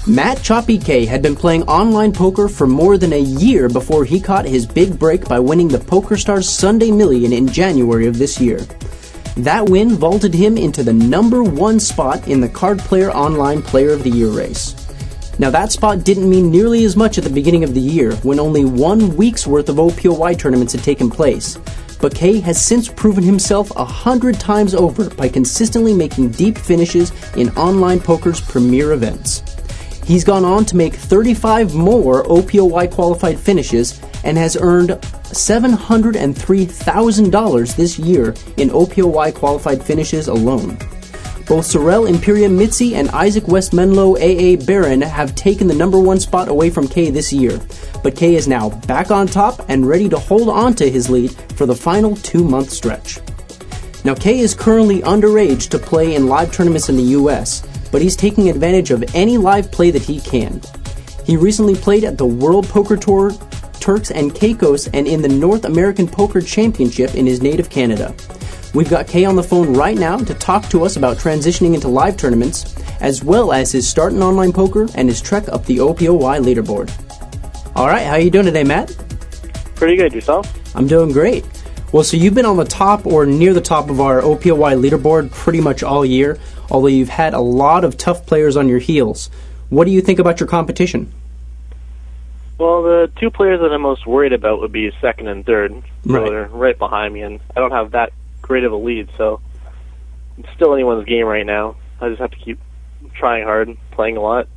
Matt Ch0ppy Kay had been playing online poker for more than a year before he caught his big break by winning the PokerStars Sunday Million in January of this year. That win vaulted him into the #1 spot in the Card Player Online Player of the Year race. Now that spot didn't mean nearly as much at the beginning of the year, when only 1 week's worth of OPOY tournaments had taken place. But Kay has since proven himself 100 times over by consistently making deep finishes in online poker's premier events. He's gone on to make 35 more OPOY qualified finishes and has earned $703,000 this year in OPOY qualified finishes alone. Both Sorel Imperium Mitzi and Isaac West Menlo AA Baron have taken the #1 spot away from Kay this year, but Kay is now back on top and ready to hold on to his lead for the final 2-month stretch. Now Kay is currently underage to play in live tournaments in the US, but he's taking advantage of any live play that he can. He recently played at the World Poker Tour, Turks and Caicos, and in the North American Poker Championship in his native Canada. We've got Kay on the phone right now to talk to us about transitioning into live tournaments, as well as his start in online poker and his trek up the OPOY leaderboard. All right, how are you doing today, Matt? Pretty good. Yourself? I'm doing great. Well, so you've been on the top or near the top of our OPOY leaderboard pretty much all year, although you've had a lot of tough players on your heels. What do you think about your competition? Well, the two players that I'm most worried about would be second and third. So Right. they're right behind me, and I don't have that great of a lead, so it's still anyone's game right now. I just have to keep trying hard, playing a lot.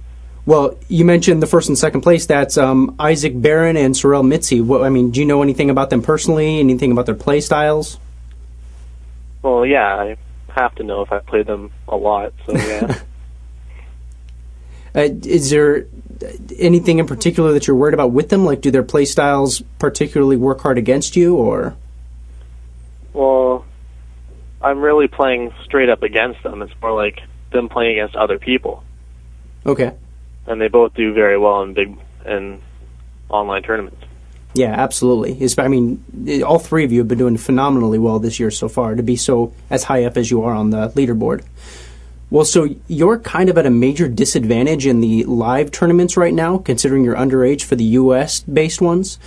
Well, you mentioned the first and second place. That's Isaac Barron and Sorel Mitzi. Do you know anything about them personally? Anything about their play styles? Well, yeah, I have to know if I play them a lot, so yeah. Is there anything in particular that you're worried about with them? Like, do their play styles particularly work hard against you, or? Well, I'm really playing straight up against them. It's more like them playing against other people. Okay. And they both do very well in big and online tournaments. Yeah, absolutely. All three of you have been doing phenomenally well this year so far, to be so as high up as you are on the leaderboard. Well, so you're kind of at a major disadvantage in the live tournaments right now, considering you're underage for the U.S.-based ones.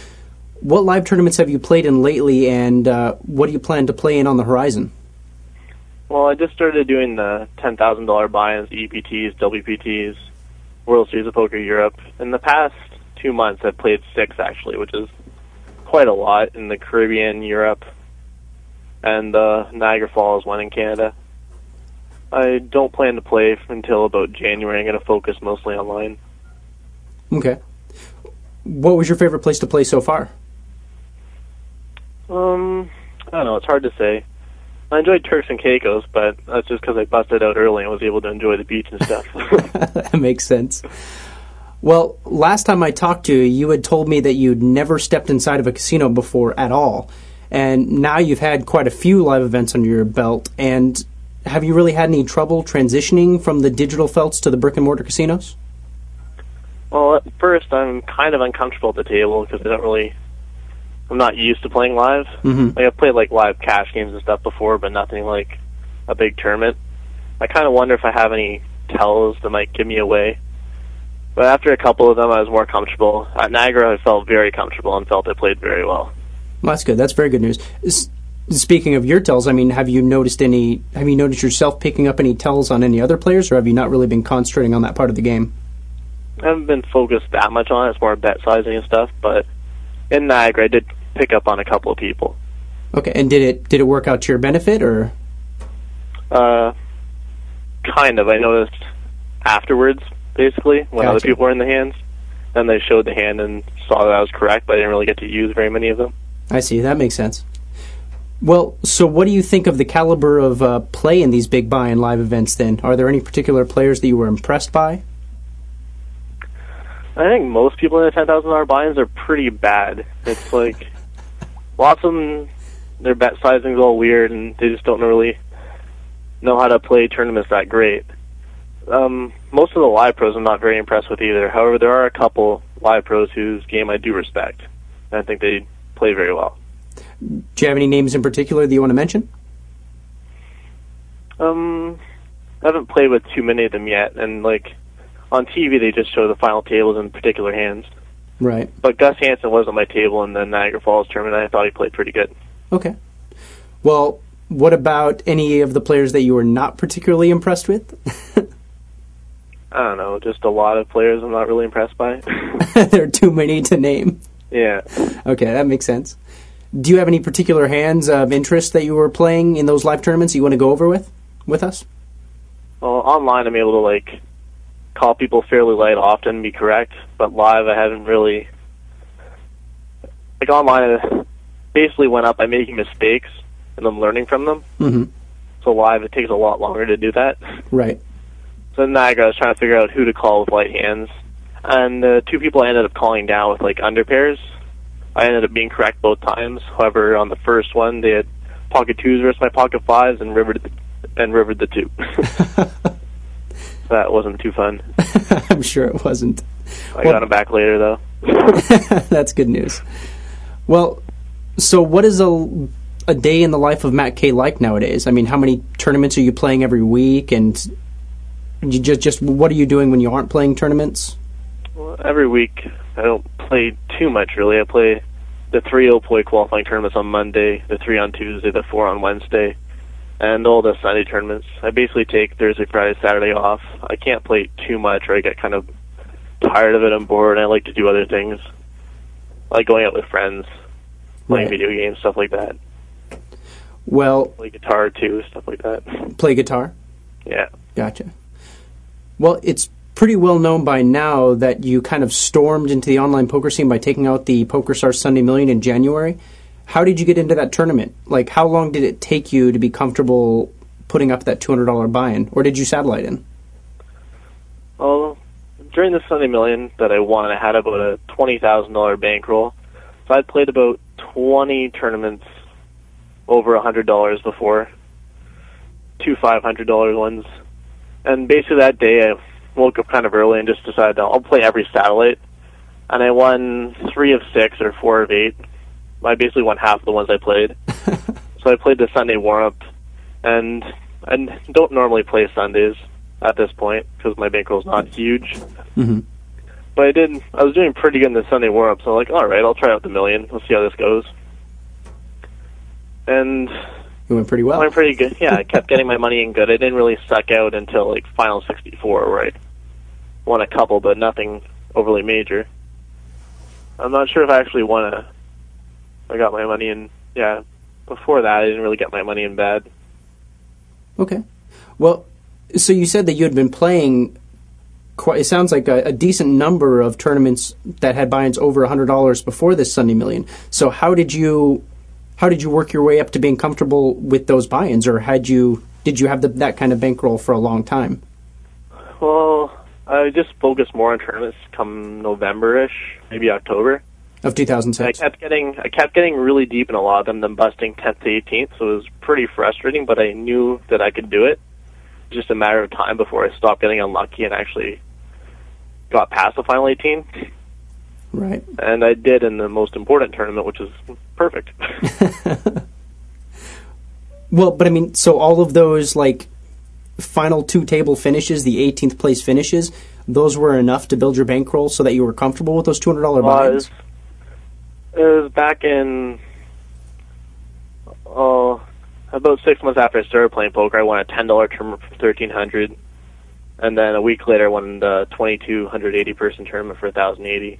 What live tournaments have you played in lately, and what do you plan to play in on the horizon? Well, I just started doing the $10,000 buy-ins, EPTs, WPTs, World Series of Poker Europe. In the past 2 months, I've played 6, actually, which is quite a lot in the Caribbean, Europe, and Niagara Falls, one in Canada. I don't plan to play until about January. I'm going to focus mostly online. Okay. What was your favorite place to play so far? I don't know. It's hard to say. I enjoyed Turks and Caicos, but that's just because I busted out early and was able to enjoy the beach and stuff. That makes sense. Well, last time I talked to you, you had told me that you'd never stepped inside of a casino before at all. And now you've had quite a few live events under your belt. And have you really had any trouble transitioning from the digital felts to the brick-and-mortar casinos? Well, at first, I'm kind of uncomfortable at the table because I'm not used to playing live. Mm-hmm. Like, I've played live cash games and stuff before, but nothing like a big tournament. I kind of wonder if I have any tells that might give me away. But after a couple of them, I was more comfortable. At Niagara, I felt very comfortable and felt I played very well. Well, that's good. That's very good news. Speaking of your tells, have you noticed yourself picking up any tells on any other players, or have you not really been concentrating on that part of the game? I haven't been focused that much on it. It's more bet sizing and stuff, but in Niagara, I did pick up on a couple of people. Okay, and did it work out to your benefit, or? Kind of. I noticed afterwards, basically, when other people were in the hands. Then they showed the hand and saw that I was correct, but I didn't really get to use very many of them. I see. That makes sense. Well, so what do you think of the caliber of play in these big buy and live events then? Are there any particular players that you were impressed by? I think most people in the $10,000 buy-ins are pretty bad. It's like lots of them, their bet sizing's all weird, and they just don't really know how to play tournaments that great. Most of the live pros I'm not very impressed with either. However, there are a couple live pros whose game I do respect, and I think they play very well. Do you have any names in particular that you want to mention? I haven't played with too many of them yet, and on TV they just show the final tables in particular hands. Right. But Gus Hansen was on my table in the Niagara Falls tournament. I thought he played pretty good. Okay. Well, what about any of the players that you were not particularly impressed with? I don't know, just a lot of players I'm not really impressed by. There are too many to name. Yeah. Okay, that makes sense. Do you have any particular hands of interest that you were playing in those live tournaments you want to go over with us? Well, online I'm able to, like, call people fairly light often and be correct, but live I haven't really... Like, online I basically went up by making mistakes and then learning from them. Mm-hmm. So live it takes a lot longer to do that. Right. So in Niagara I was trying to figure out who to call with light hands, and the two people I ended up calling down with, like, under pairs, I ended up being correct both times. However, on the first one, they had pocket twos versus my pocket fives and rivered the two. That wasn't too fun. I'm sure it wasn't. I got them back later, though. That's good news. Well, so what is a day in the life of Matt K like nowadays? I mean, how many tournaments are you playing every week, and you just what are you doing when you aren't playing tournaments? Well, every week I don't play too much, really. I play the 3 Illinois qualifying tournaments on Monday, the 3 on Tuesday, the 4 on Wednesday, and all the Sunday tournaments. I basically take Thursday, Friday, Saturday off. I can't play too much, or I get kind of tired of it and bored, and I like to do other things, like going out with friends, playing video games, stuff like that. Well, play guitar, too, stuff like that. Play guitar? Yeah. Gotcha. Well, it's pretty well known by now that you kind of stormed into the online poker scene by taking out the PokerStars Sunday Million in January. How did you get into that tournament? Like, how long did it take you to be comfortable putting up that $200 buy-in, or did you satellite in? Well, during the Sunday Million that I won, I had about a $20,000 bankroll. So I'd played about 20 tournaments over $100 before, 2 $500 ones. And basically that day I woke up kind of early and just decided I'll play every satellite. And I won 3 of 6 or 4 of 8. I basically won half of the ones I played. So I played the Sunday warm-up, and I don't normally play Sundays at this point because my bankroll's not huge. Mm-hmm. But I was doing pretty good in the Sunday warm-up, so I'm like, all right, I'll try out the million. Let's see how this goes. And it went pretty well. It went pretty good. Yeah, I kept getting my money in good. I didn't really suck out until like Final 64, where I won a couple, but nothing overly major. I'm not sure if I actually won I got my money in, yeah, before that I didn't really get my money in bad. Okay. Well, so you said that you had been playing it sounds like a decent number of tournaments that had buy-ins over $100 before this Sunday Million. So how did you work your way up to being comfortable with those buy-ins, or did you have that kind of bankroll for a long time? Well, I just focused more on tournaments come November-ish, maybe October. Of 2006. I kept getting really deep in a lot of them, then busting 10th to 18th, so it was pretty frustrating, but I knew that I could do it. Just a matter of time before I stopped getting unlucky and actually got past the final 18. Right. And I did in the most important tournament, which is perfect. Well, but I mean, so all of those, like, final 2 table finishes, the 18th place finishes, those were enough to build your bankroll so that you were comfortable with those $200 buy-ins? It was back in, about 6 months after I started playing poker. I won a $10 tournament for $1,300, and then a week later I won the 2,280 person tournament for $1,080.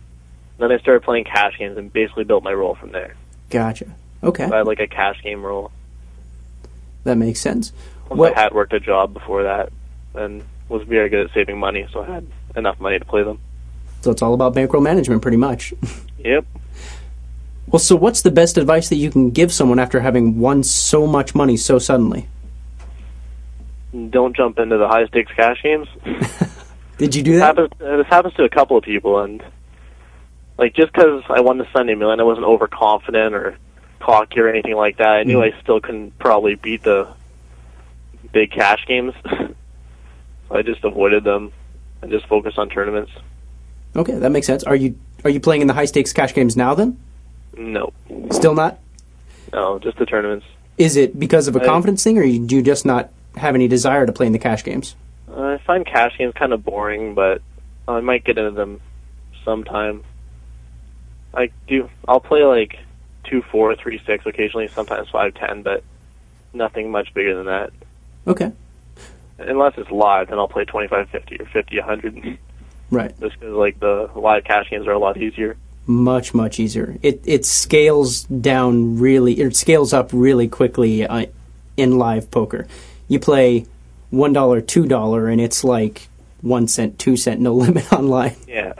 Then I started playing cash games and basically built my roll from there. Gotcha. Okay. So I had like a cash game roll. That makes sense. I had worked a job before that and was very good at saving money, so I had enough money to play them. So it's all about bankroll management, pretty much. Yep. Well, so what's the best advice that you can give someone after having won so much money so suddenly? Don't jump into the high-stakes cash games. Did you do that? This happens to a couple of people, and like just because I won the Sunday Million, I wasn't overconfident or cocky or anything like that. I knew I still couldn't probably beat the big cash games. So I just avoided them and just focused on tournaments. Okay, that makes sense. Are you playing in the high-stakes cash games now, then? No. Still not? No, just the tournaments. Is it because of a confidence thing, or do you just not have any desire to play in the cash games? I find cash games kind of boring, but I might get into them sometime. I'll play like 2-4, 3-6 occasionally, sometimes 5-10, but nothing much bigger than that. Okay. Unless it's live, then I'll play 25-50 or 50-100. Right. Just because like the live cash games are a lot easier. Much, much easier. It scales down really, it scales up really quickly in live poker. You play $1, $2, and it's like 1 cent, 2 cent, no limit online. Yeah.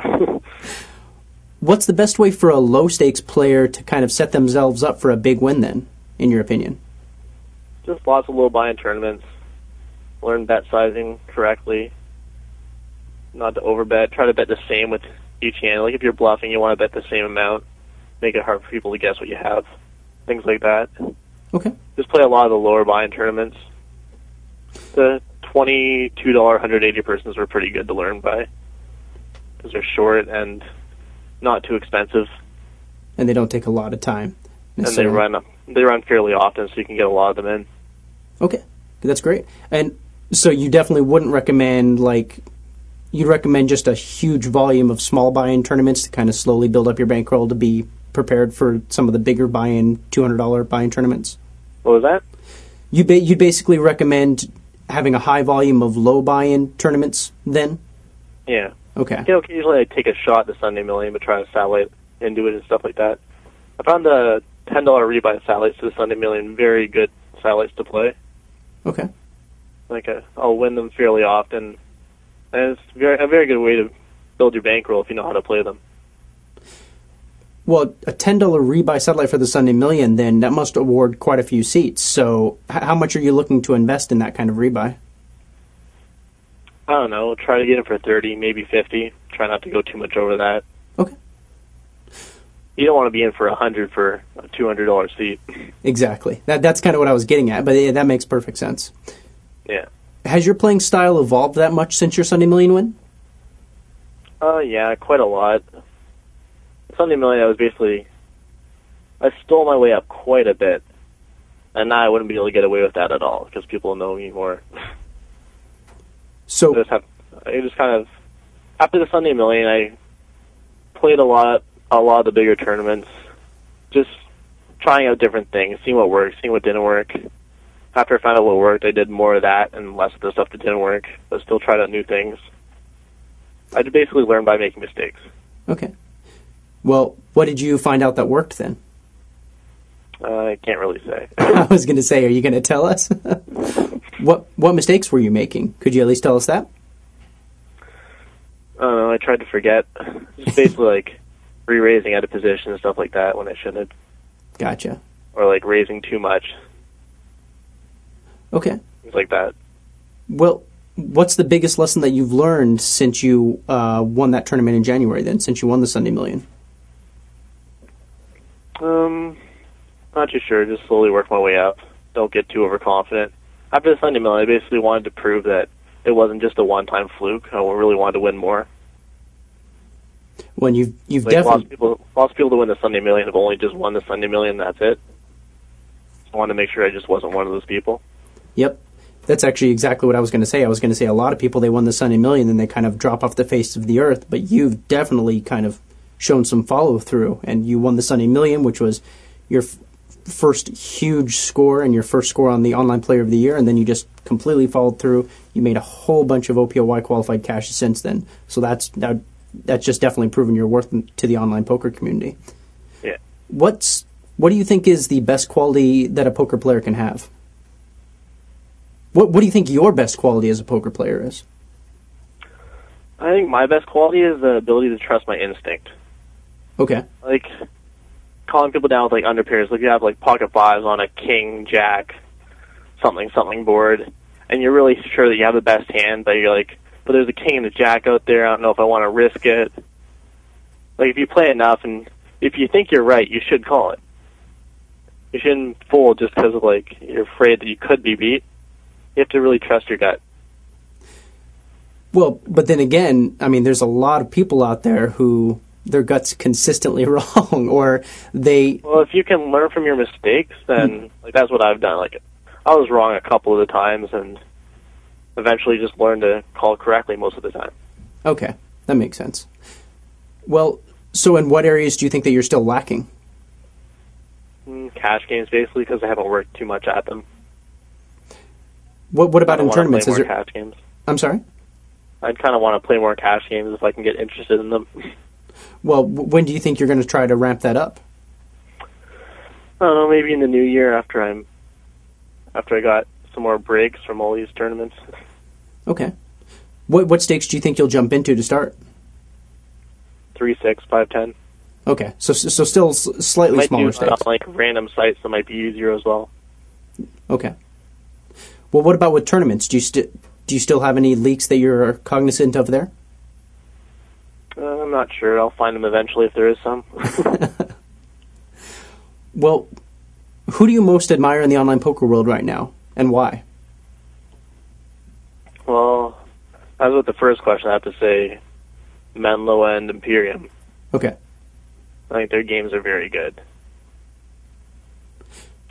What's the best way for a low-stakes player to kind of set themselves up for a big win then, in your opinion? Just lots of low buy-in tournaments. Learn bet sizing correctly. Not to overbet. Try to bet the same with each hand. Like if you're bluffing, you want to bet the same amount. Make it hard for people to guess what you have. Things like that. Okay. Just play a lot of the lower buy-in tournaments. The $22 180 persons were pretty good to learn by because they're short and not too expensive. And they don't take a lot of time. And they run fairly often, so you can get a lot of them in. Okay, that's great. And so you definitely wouldn't recommend, like, you'd recommend just a huge volume of small buy-in tournaments to kind of slowly build up your bankroll to be prepared for some of the bigger buy-in, $200 buy-in tournaments? What was that? You'd basically recommend having a high volume of low buy-in tournaments then? Yeah. Okay. Yeah, occasionally I take a shot at the Sunday Million, but try to satellite into it and stuff like that. I found the $10 rebuy satellites to the Sunday Million very good satellites to play. Okay. Like I'll win them fairly often, and it's a very good way to build your bankroll if you know how to play them. Well, a $10 rebuy satellite for the Sunday Million, then that must award quite a few seats. So how much are you looking to invest in that kind of rebuy? I don't know. Try to get it for 30, maybe 50. Try not to go too much over that. Okay. You don't want to be in for 100 for a $200 seat. Exactly. That's kind of what I was getting at, but yeah, that makes perfect sense. Yeah. Has your playing style evolved that much since your Sunday Million win? Yeah, quite a lot. Sunday Million, I stole my way up quite a bit, and now I wouldn't be able to get away with that at all because people know me more. So I just kind of after the Sunday Million, I played a lot of the bigger tournaments, just trying out different things, seeing what worked, seeing what didn't work. After I found out what worked, I did more of that and less of the stuff that didn't work, but still tried out new things. I basically learned by making mistakes. Okay. Well, what did you find out that worked then? I can't really say. I was going to say, are you going to tell us? What mistakes were you making? Could you at least tell us that? I don't know. I tried to forget. Just basically like re-raising out of position and stuff like that when I shouldn't. Gotcha. Or like raising too much. Okay. Things like that. Well, what's the biggest lesson that you've learned since you won that tournament in January then, since you won the Sunday Million? Not too sure. Just slowly work my way up. Don't get too overconfident. After the Sunday Million, I basically wanted to prove that it wasn't just a one-time fluke. I really wanted to win more. When you've like definitely lots of people to win the Sunday Million have only just won the Sunday Million. That's it. I wanted to make sure I just wasn't one of those people. Yep. That's actually exactly what I was going to say. I was going to say a lot of people, they won the Sunday Million and they kind of drop off the face of the earth, but you've definitely kind of shown some follow-through, and you won the Sunday Million, which was your first huge score and your first score on the Online Player of the Year, and then you just completely followed through. You made a whole bunch of OPOY qualified cash since then. So that's just definitely proven your worth to the online poker community. Yeah. What do you think is the best quality that a poker player can have? What do you think your best quality as a poker player is? I think my best quality is the ability to trust my instinct. Okay. Like calling people down with like under pairs. Like you have like pocket fives on a king, jack, something board, and you're really sure that you have the best hand, but you're like, but there's a king and a jack out there. I don't know if I want to risk it. Like if you play enough, and if you think you're right, you should call it. You shouldn't fold just because of like you're afraid that you could be beat. You have to really trust your gut. Well, but then again, I mean, there's a lot of people out there who their gut's consistently wrong, or they... Well, if you can learn from your mistakes, then like that's what I've done. Like I was wrong a couple of the times, and eventually just learned to call correctly most of the time. Okay. That makes sense. Well, so in what areas do you think that you're still lacking? Cash games, basically, because I haven't worked too much at them. What about in tournaments? Play more cash games. I'm sorry? I'd kind of want to play more cash games if I can get interested in them. Well, when do you think you're going to try to ramp that up? I don't know, maybe in the new year after I got some more breaks from all these tournaments. Okay. What stakes do you think you'll jump into to start? 3, 6, 5, 10. Okay, so still slightly smaller stakes. Like random sites that might be easier as well. Okay. Well, what about with tournaments? Do you still have any leaks that you're cognizant of there? I'm not sure. I'll find them eventually if there is some. Well, who do you most admire in the online poker world right now, and why? Well, as with the first question, I have to say Menlo and Imperium. Okay. I think their games are very good,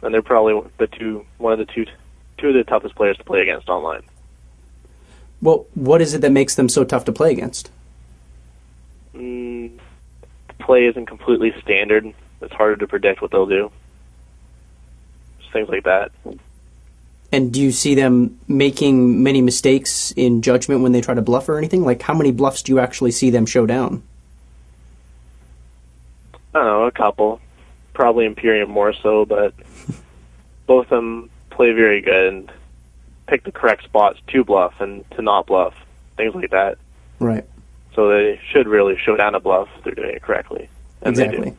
and they're probably two of the toughest players to play against online. Well, what is it that makes them so tough to play against? The play isn't completely standard. It's harder to predict what they'll do. Just things like that. And do you see them making many mistakes in judgment when they try to bluff or anything? Like, how many bluffs do you actually see them show down? I don't know, a couple. Probably Imperium more so, but both of them play very good and pick the correct spots to bluff and to not bluff. Things like that. Right. So they should really show down a bluff if they're doing it correctly. And exactly.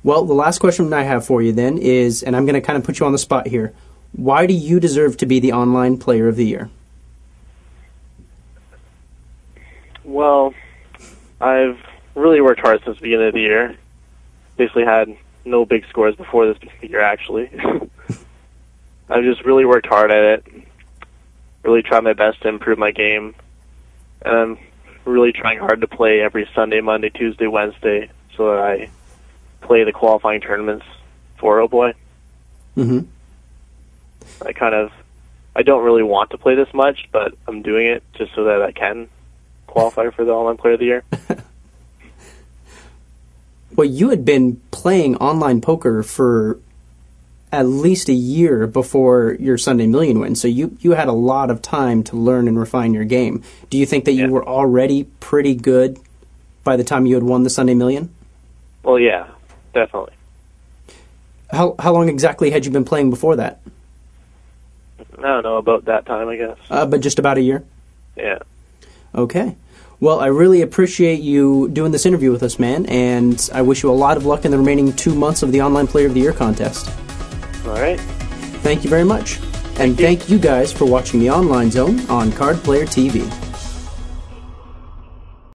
Well, the last question I have for you then is, and I'm going to kind of put you on the spot here, why do you deserve to be the online player of the year? Well, I've really worked hard since the beginning of the year. Basically had no big scores before this year, actually. I've just really worked hard at it, really tried my best to improve my game, and I'm really trying hard to play every Sunday, Monday, Tuesday, Wednesday, so that I play the qualifying tournaments for Oh Boy. Mm-hmm. I don't really want to play this much, but I'm doing it just so that I can qualify for the Online Player of the Year. Well, you had been playing online poker for at least a year before your Sunday Million win, so you had a lot of time to learn and refine your game. Do you think that you were already pretty good by the time you had won the Sunday Million? Well, yeah, definitely. How long exactly had you been playing before that? I don't know, about that time, I guess. But just about a year? Yeah. Okay. Well, I really appreciate you doing this interview with us, man, and I wish you a lot of luck in the remaining 2 months of the Online Player of the Year contest. All right. Thank you very much. And thank you guys for watching the Online Zone on Card Player TV.